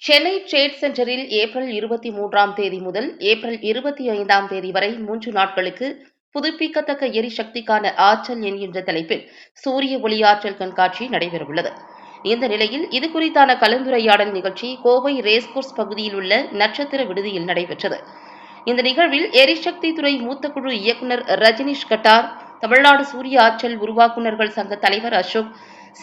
Chennai trade சென்டரில் April 23ஆம் தேதி முதல் ஏப்ரல் 25ஆம் தேதி வரை 3 நாட்களுக்கு புதுப்பிக்கத்தக்க எரிசக்திக்கான ஆற்றல் என்கின்ற தலைப்பில் சூரிய ஒளியாற்றல் கண்காட்சி நடைபெறவுள்ளது. இந்த நிலையில் இதுகுறித்தான கலந்துரையாடல் நிகழ்ச்சி கோவை ரேஸ்கோர்ஸ் பகுதியில் உள்ள நட்சத்திர விடுதியில் நடைபெற்றது. இந்த நிகழ்வில் எரிசக்தி துறை மூத்த குழு இயக்குநர் ரஜினிஷ் கட்டார், தமிழ்நாடு சூரிய ஆற்றல் உருவாக்குநர்கள் சங்க தலைவர் Ashok,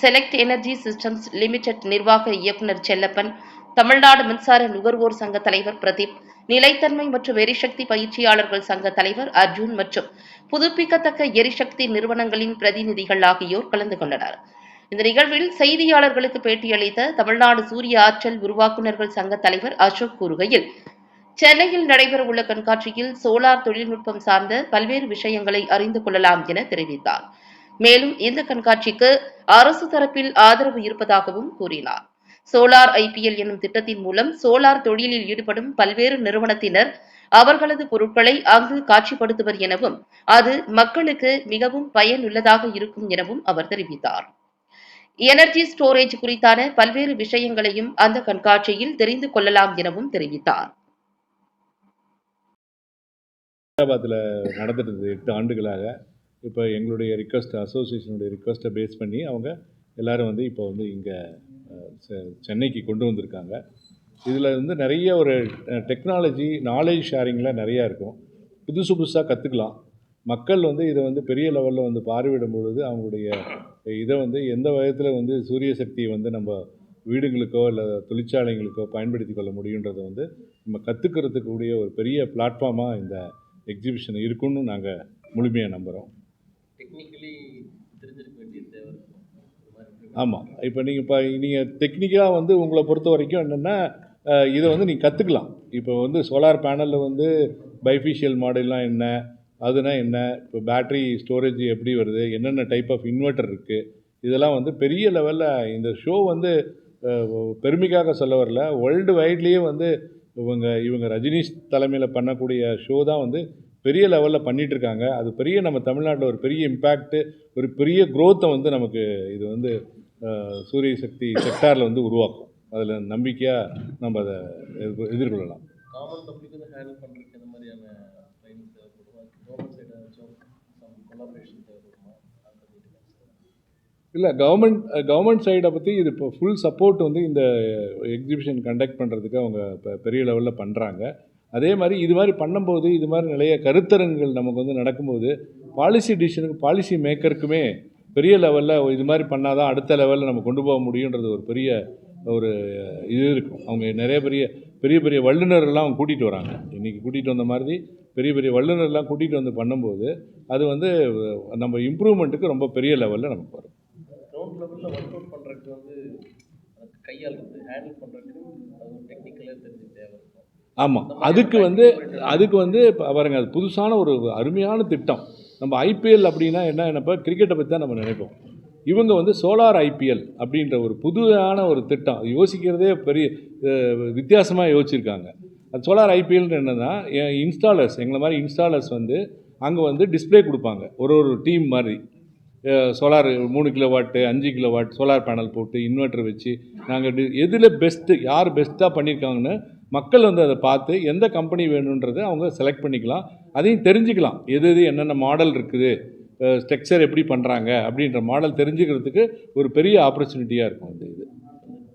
select energy systems limited நிர்வாக இயக்குநர் செல்லப்பன், தமிழ்நாடு மின்சார நுகர்வோர் சங்க தலைவர் பிரதீப், நிலைத்தன்மை மற்றும் எரிசக்தி பயிற்சியாளர்கள் சங்க தலைவர் அர்ஜுன் மற்றும் புதுப்பிக்கத்தக்க எரிசக்தி நிறுவனங்களின் பிரதிநிதிகள் ஆகியோர் கலந்து கொண்டனர். இந்த நிகழ்வில் செய்தியாளர்களுக்கு பேட்டியளித்த தமிழ்நாடு சூரிய ஆற்றல் உருவாக்குநர்கள் சங்க தலைவர் அசோக் கூறுகையில், சென்னையில் நடைபெறவுள்ள கண்காட்சியில் சோலார் தொழில்நுட்பம் சார்ந்த பல்வேறு விஷயங்களை அறிந்து கொள்ளலாம் என தெரிவித்தார். மேலும் இந்த கண்காட்சிக்கு அரசு தரப்பில் ஆதரவு இருப்பதாகவும் கூறினார். சோலார் ஐபிஎல் என்னும் திட்டத்தின் மூலம் சோலார் தொழிலில் ஈடுபடும் பல்வேறு நிறுவனத்தினர் அவர்களது பொருட்களை அங்கு காட்சிப்படுத்துவர் எனவும் அது மக்களுக்கு மிகவும் பயனுள்ளதாக இருக்கும் எனவும் அவர் தெரிவித்தார். எனர்ஜி ஸ்டோரேஜ் குறித்தான பல்வேறு விஷயங்களையும் அந்த கண்காட்சியில் தெரிந்து கொள்ளலாம் எனவும் தெரிவித்தார். ஹைதராபாத்தில் நடந்துட்டு 8 ஆண்டுகளாக இப்போ எங்களுடைய ரிக்வஸ்ட் அசோசியேஷனுடைய ரிக்வஸ்ட்டை பேஸ் பண்ணி அவங்க எல்லோரும் இப்போ இங்கே சென்னைக்கு கொண்டு வந்திருக்காங்க. இதில் நிறைய ஒரு டெக்னாலஜி நாலேஜ் ஷேரிங்கில் நிறையா இருக்கும். புதுசாக கற்றுக்கலாம். மக்கள் இதை பெரிய லெவலில் பார்வையிடும் பொழுது அவங்களுடைய இதை எந்த விதத்தில் சூரிய சக்தியை நம்ம வீடுகளுக்கோ இல்லை தொழிற்சாலைகளுக்கோ பயன்படுத்தி கொள்ள முடியுன்றதை நம்ம கற்றுக்கிறதுக்கு கூடிய ஒரு பெரிய பிளாட்ஃபார்மாக இந்த எக்ஸிபிஷன் இருக்குன்னு நாங்கள் முழுமையாக நம்புகிறோம். டெக்னிக்கலி தெரிஞ்சிருக்க வேண்டிய தேவை. ஆமாம், இப்போ நீங்கள் டெக்னிக்காக உங்களை பொறுத்த வரைக்கும் என்னென்னா இதை நீங்கள் கற்றுக்கலாம். இப்போ சோலார் பேனலில் பைஃபிஷியல் மாடல்லாம் என்ன, அதுனா என்ன, இப்போ பேட்ரி ஸ்டோரேஜ் எப்படி வருது, என்னென்ன டைப் ஆஃப் இன்வெர்ட்டர் இருக்குது, இதெல்லாம் பெரிய லெவலில் இந்த ஷோ பெருமைக்காக சொல்ல வரல. வேர்ல்டு வைட்லேயே இவங்க ரஜினிஷ் தலைமையில் பண்ணக்கூடிய ஷோ தான் பெரிய லெவலில் பண்ணிகிட்ருக்காங்க. அது பெரிய நம்ம தமிழ்நாட்டில் ஒரு பெரிய இம்பேக்ட்டு, ஒரு பெரிய க்ரோத்தை நமக்கு இது சூரிய சக்தி செக்டாரில் உருவாக்கும். அதில் நம்பிக்கையாக நம்ம அதை எதிர்கொள்ளலாம். இல்லை, கவர்மெண்ட் சைடை பற்றி இது இப்போ ஃபுல் சப்போர்ட் இந்த எக்ஸிபிஷன் கண்டக்ட் பண்ணுறதுக்கு அவங்க இப்போ பெரிய லெவலில் பண்ணுறாங்க. அதே மாதிரி இது மாதிரி பண்ணும்போது இது மாதிரி நிறைய கருத்தரங்குகள் நமக்கு நடக்கும்போது பாலிசி மேக்கருக்குமே பெரிய லெவலில் இது மாதிரி பண்ணால் தான் அடுத்த லெவலில் நம்ம கொண்டு போக முடியுன்றது ஒரு பெரிய ஒரு இது இருக்கும். அவங்க நிறைய பெரிய பெரிய வல்லுநர்கள்லாம் அவங்க கூட்டிகிட்டு வராங்க. இன்றைக்கி கூட்டிகிட்டு வந்த மாதிரி பெரிய பெரிய வல்லுநர்லாம் கூட்டிகிட்டு பண்ணும்போது அது நம்ம இம்ப்ரூவ்மெண்ட்டுக்கு ரொம்ப பெரிய லெவலில் நமக்கு வரும். கிரவுண்ட் லெவலில் ஒர்க் அவுட் பண்ணுறதுக்கு கையாளுறது ஹேண்டில் பண்ணுறதுக்கு அது டெக்னிக்கலாக தெரிஞ்சு தேவை இருக்கும். ஆமாம், அதுக்கு பாருங்கள், அது புதுசான ஒரு அருமையான திட்டம். நம்ம ஐபிஎல் அப்படின்னா என்னப்போ கிரிக்கெட்டை பற்றி தான் நம்ம நினைப்போம். இவங்க சோலார் ஐபிஎல் அப்படின்ற ஒரு புதுமையான ஒரு திட்டம் யோசிக்கிறதே பெரிய வித்தியாசமாக யோசிச்சிருக்காங்க. அது சோலார் ஐபிஎல்னு என்னென்னா இன்ஸ்டாலர்ஸ், எங்களை மாதிரி இன்ஸ்டாலர்ஸ் அங்கே டிஸ்பிளே கொடுப்பாங்க. ஒரு டீம் மாதிரி solar 3 kilowatt 5 kilowatt solar panel போட்டு இன்வெர்ட்டர் வச்சு நாங்கள் எதில் பெஸ்ட்டு, யார் பெஸ்ட்டாக பண்ணியிருக்காங்கன்னு மக்கள் அதை பார்த்து எந்த கம்பெனி வேணுன்றதை அவங்க செலக்ட் பண்ணிக்கலாம். அதையும் தெரிஞ்சுக்கலாம், எது என்னென்ன மாடல் இருக்குது, ஸ்ட்ரக்சர் எப்படி பண்ணுறாங்க அப்படின்ற மாடல் தெரிஞ்சுக்கிறதுக்கு ஒரு பெரிய ஆப்பர்ச்சுனிட்டியாக இருக்கும். இது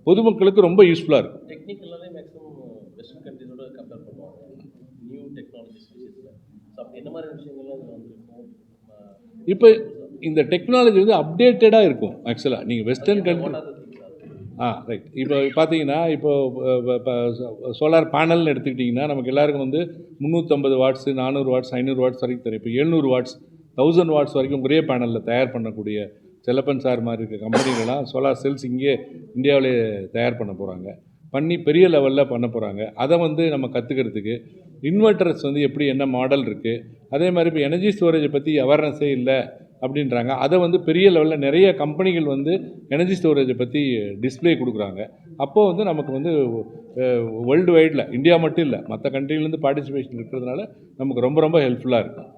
பொதுமக்களுக்கு ரொம்ப யூஸ்ஃபுல்லாக இருக்கும். டெக்னிக்கலாகவே மேக்ஸிமம் வெஸ்டர்ன் கண்ட்ரிஸோட கம்பேர் பண்ணுவாங்க நியூ டெக்னாலஜிஸ் விஷயத்தில். என்ன மாதிரி விஷயங்கள்லாம் இப்போ இந்த டெக்னாலஜி அப்டேட்டடாக இருக்கும். ஆக்சுவலாக நீங்கள் வெஸ்டர்ன் கண்ட்ரி ரைட். இப்போ பார்த்தீங்கன்னா இப்போ சோலார் பேனல்னு எடுத்துக்கிட்டிங்கன்னா நமக்கு எல்லாருக்கும் 350 வாட்ஸு 400 வாட்ஸ் 500 வாட்ஸ் வரைக்கும் தெரியும். இப்போ 700 வாட்ஸ் 1000 வாட்ஸ் வரைக்கும் ஒரே பேனலில் தயார் பண்ணக்கூடிய செல்லப்பன் சார் மாதிரி இருக்க கம்பெனிகள்லாம் சோலார் செல்ஸ் இங்கே இந்தியாவிலே தயார் பண்ண போகிறாங்க, பண்ணி பெரிய லெவலில் பண்ண போகிறாங்க. அதை நம்ம கற்றுக்கிறதுக்கு இன்வெர்ட்டர்ஸ் எப்படி என்ன மாடல் இருக்குது, அதே மாதிரி இப்போ எனர்ஜி ஸ்டோரேஜை பற்றி அவேர்னஸே இல்லை அப்படின்றாங்க. அதை பெரிய லெவலில் நிறைய கம்பெனிகள் எனர்ஜி ஸ்டோரேஜை பற்றி டிஸ்பிளே கொடுக்குறாங்க. அப்போது நமக்கு வேர்ல்டு வைடில் இந்தியா மட்டும் இல்லை மற்ற கண்ட்ரிலேருந்து பார்ட்டிசிபேஷன் இருக்கிறதுனால நமக்கு ரொம்ப ரொம்ப ஹெல்ப்ஃபுல்லாக இருக்குது.